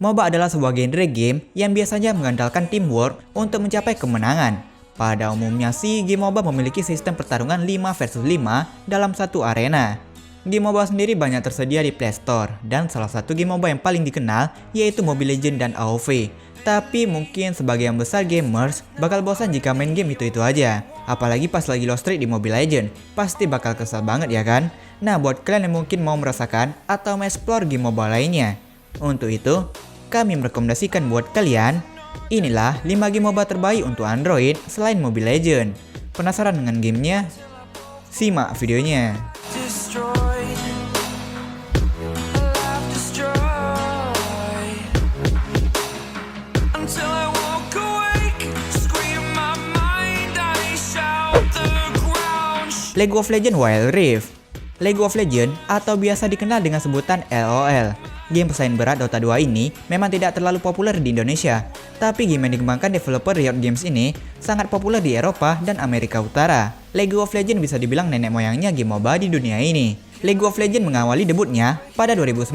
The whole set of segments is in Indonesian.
MOBA adalah sebuah genre game yang biasanya mengandalkan teamwork untuk mencapai kemenangan. Pada umumnya sih, game MOBA memiliki sistem pertarungan 5 versus 5 dalam satu arena. Game MOBA sendiri banyak tersedia di Play Store, dan salah satu game MOBA yang paling dikenal yaitu Mobile Legends dan AoV. Tapi mungkin sebagian besar gamers bakal bosan jika main game itu-itu aja. Apalagi pas lagi low streak di Mobile Legends, pasti bakal kesal banget ya kan? Nah, buat kalian yang mungkin mau merasakan atau mengeksplor game MOBA lainnya, untuk itu, kami merekomendasikan buat kalian, inilah 5 game MOBA terbaik untuk Android selain Mobile Legends. Penasaran dengan gamenya? Simak videonya. League of Legends Wild Rift. League of Legends atau biasa dikenal dengan sebutan LOL. Game pesaing berat Dota 2 ini memang tidak terlalu populer di Indonesia, tapi game yang dikembangkan developer Riot Games ini sangat populer di Eropa dan Amerika Utara. League of Legends bisa dibilang nenek moyangnya game MOBA di dunia ini. League of Legends mengawali debutnya pada 2009,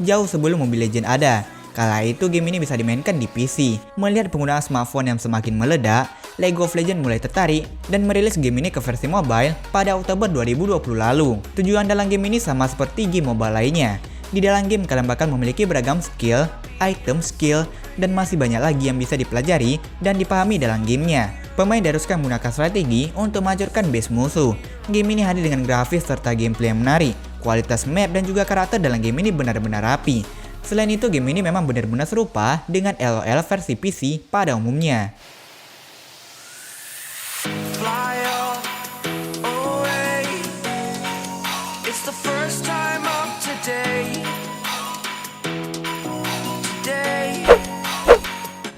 jauh sebelum Mobile Legends ada. Kala itu game ini bisa dimainkan di PC. Melihat penggunaan smartphone yang semakin meledak, League of Legends mulai tertarik dan merilis game ini ke versi mobile pada Oktober 2020 lalu. Tujuan dalam game ini sama seperti game MOBA lainnya. Di dalam game kalian bakal memiliki beragam skill, item skill, dan masih banyak lagi yang bisa dipelajari dan dipahami dalam gamenya. Pemain diharuskan menggunakan strategi untuk menghancurkan base musuh. Game ini hadir dengan grafis serta gameplay yang menarik. Kualitas map dan juga karakter dalam game ini benar-benar rapi. Selain itu, game ini memang benar-benar serupa dengan LOL versi PC pada umumnya.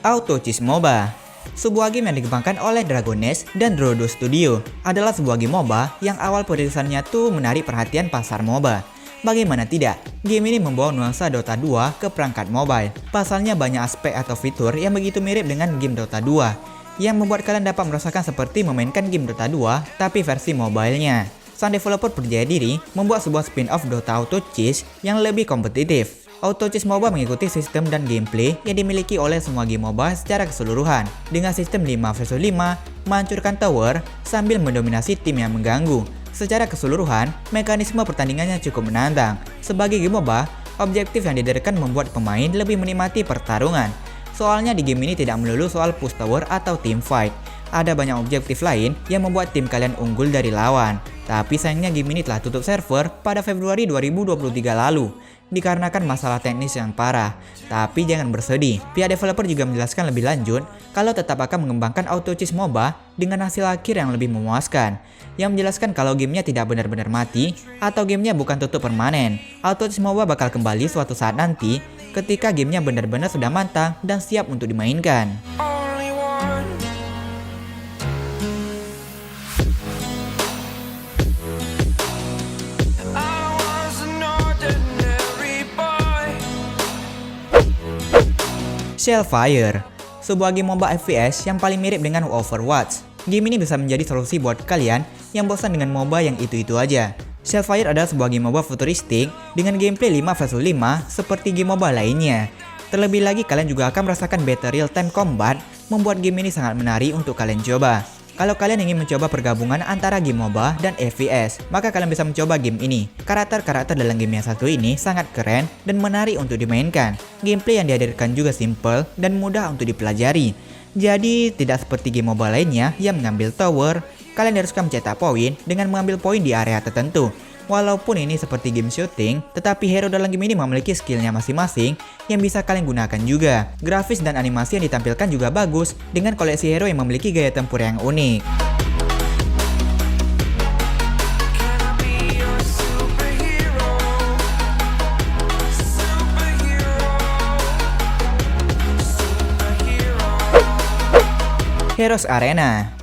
Auto Chess MOBA. Sebuah game yang dikembangkan oleh Dragon Nest dan Drodo Studio adalah sebuah game MOBA yang awal perilisannya tuh menarik perhatian pasar MOBA. Bagaimana tidak, game ini membawa nuansa Dota 2 ke perangkat mobile. Pasalnya banyak aspek atau fitur yang begitu mirip dengan game Dota 2, yang membuat kalian dapat merasakan seperti memainkan game Dota 2 tapi versi mobilenya. Sang developer percaya diri membuat sebuah spin-off Dota Auto Chess yang lebih kompetitif. Auto Chess MOBA mengikuti sistem dan gameplay yang dimiliki oleh semua game MOBA secara keseluruhan, dengan sistem 5 versus 5, menghancurkan tower sambil mendominasi tim yang mengganggu. Secara keseluruhan, mekanisme pertandingannya cukup menantang. Sebagai game MOBA, objektif yang dihadirkan membuat pemain lebih menikmati pertarungan. Soalnya di game ini tidak melulu soal push tower atau team fight. Ada banyak objektif lain yang membuat tim kalian unggul dari lawan. Tapi sayangnya game ini telah tutup server pada Februari 2023 lalu, dikarenakan masalah teknis yang parah. Tapi jangan bersedih, pihak developer juga menjelaskan lebih lanjut kalau tetap akan mengembangkan Auto Chess MOBA dengan hasil akhir yang lebih memuaskan, yang menjelaskan kalau gamenya tidak benar-benar mati atau gamenya bukan tutup permanen. Auto Chess MOBA bakal kembali suatu saat nanti ketika gamenya benar-benar sudah matang dan siap untuk dimainkan. Shellfire, sebuah game MOBA FPS yang paling mirip dengan Overwatch. Game ini bisa menjadi solusi buat kalian yang bosan dengan MOBA yang itu-itu aja. Shellfire adalah sebuah game MOBA futuristik dengan gameplay 5 versus 5 seperti game MOBA lainnya. Terlebih lagi kalian juga akan merasakan battle real time combat, membuat game ini sangat menarik untuk kalian coba. Kalau kalian ingin mencoba pergabungan antara game MOBA dan FPS, maka kalian bisa mencoba game ini. Karakter-karakter dalam game yang satu ini sangat keren dan menarik untuk dimainkan. Gameplay yang dihadirkan juga simple dan mudah untuk dipelajari. Jadi tidak seperti game MOBA lainnya yang mengambil tower, kalian haruskan mencetak poin dengan mengambil poin di area tertentu. Walaupun ini seperti game shooting, tetapi hero dalam game ini memiliki skillnya masing-masing yang bisa kalian gunakan juga. Grafis dan animasi yang ditampilkan juga bagus dengan koleksi hero yang memiliki gaya tempur yang unik. Heroes Arena.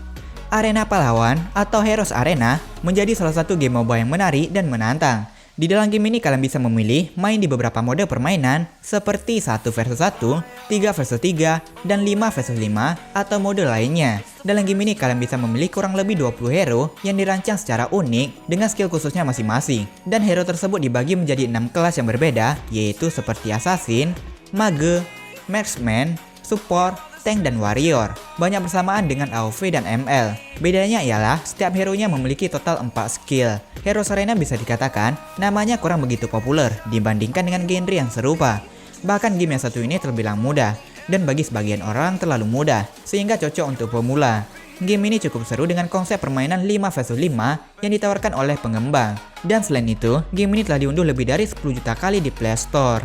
Arena Pahlawan atau Heroes Arena menjadi salah satu game MOBA yang menarik dan menantang. Di dalam game ini kalian bisa memilih main di beberapa mode permainan seperti 1 versus 1, 3 versus 3, dan 5 versus 5 atau mode lainnya. Dalam game ini kalian bisa memilih kurang lebih 20 hero yang dirancang secara unik dengan skill khususnya masing-masing. Dan hero tersebut dibagi menjadi 6 kelas yang berbeda, yaitu seperti Assassin, mage, marksman, support, tank, dan warrior. Banyak bersamaan dengan AoV dan ML. Bedanya ialah setiap hero-nya memiliki total 4 skill. Hero Serena bisa dikatakan namanya kurang begitu populer dibandingkan dengan genre yang serupa. Bahkan game yang satu ini terbilang mudah, dan bagi sebagian orang terlalu mudah, sehingga cocok untuk pemula. Game ini cukup seru dengan konsep permainan 5 vs 5 yang ditawarkan oleh pengembang. Dan selain itu, game ini telah diunduh lebih dari 10 juta kali di Play Store.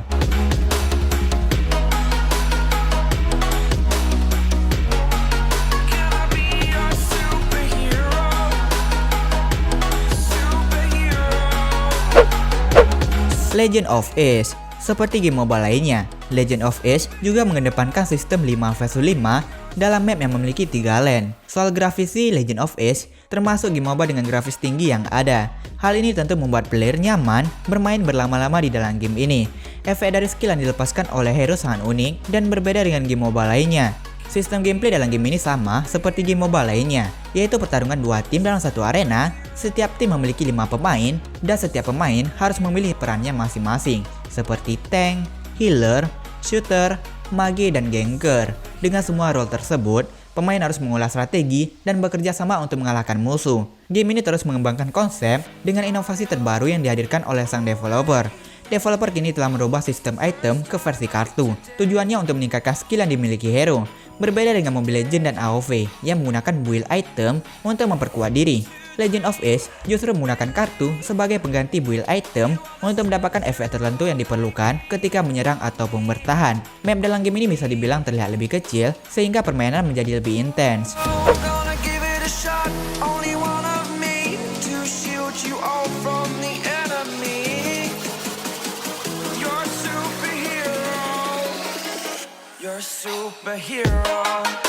Legend of Ace. Seperti game MOBA lainnya, Legend of Ace juga mengedepankan sistem 5 vs 5 dalam map yang memiliki 3 lane. Soal grafis sih, Legend of Ace termasuk game MOBA dengan grafis tinggi yang ada. Hal ini tentu membuat player nyaman bermain berlama-lama di dalam game ini. Efek dari skill yang dilepaskan oleh hero sangat unik dan berbeda dengan game MOBA lainnya. Sistem gameplay dalam game ini sama seperti game MOBA lainnya, yaitu pertarungan 2 tim dalam satu arena. Setiap tim memiliki 5 pemain, dan setiap pemain harus memilih perannya masing-masing, seperti tank, healer, shooter, mage, dan ganker. Dengan semua role tersebut, pemain harus mengolah strategi dan bekerja sama untuk mengalahkan musuh. Game ini terus mengembangkan konsep dengan inovasi terbaru yang dihadirkan oleh sang developer. Developer kini telah merubah sistem item ke versi kartu. Tujuannya untuk meningkatkan skill yang dimiliki hero. Berbeda dengan Mobile Legends dan AoV yang menggunakan build item untuk memperkuat diri. Legend of Ace justru menggunakan kartu sebagai pengganti build item untuk mendapatkan efek tertentu yang diperlukan ketika menyerang ataupun bertahan. Map dalam game ini bisa dibilang terlihat lebih kecil sehingga permainan menjadi lebih intens. Superhero.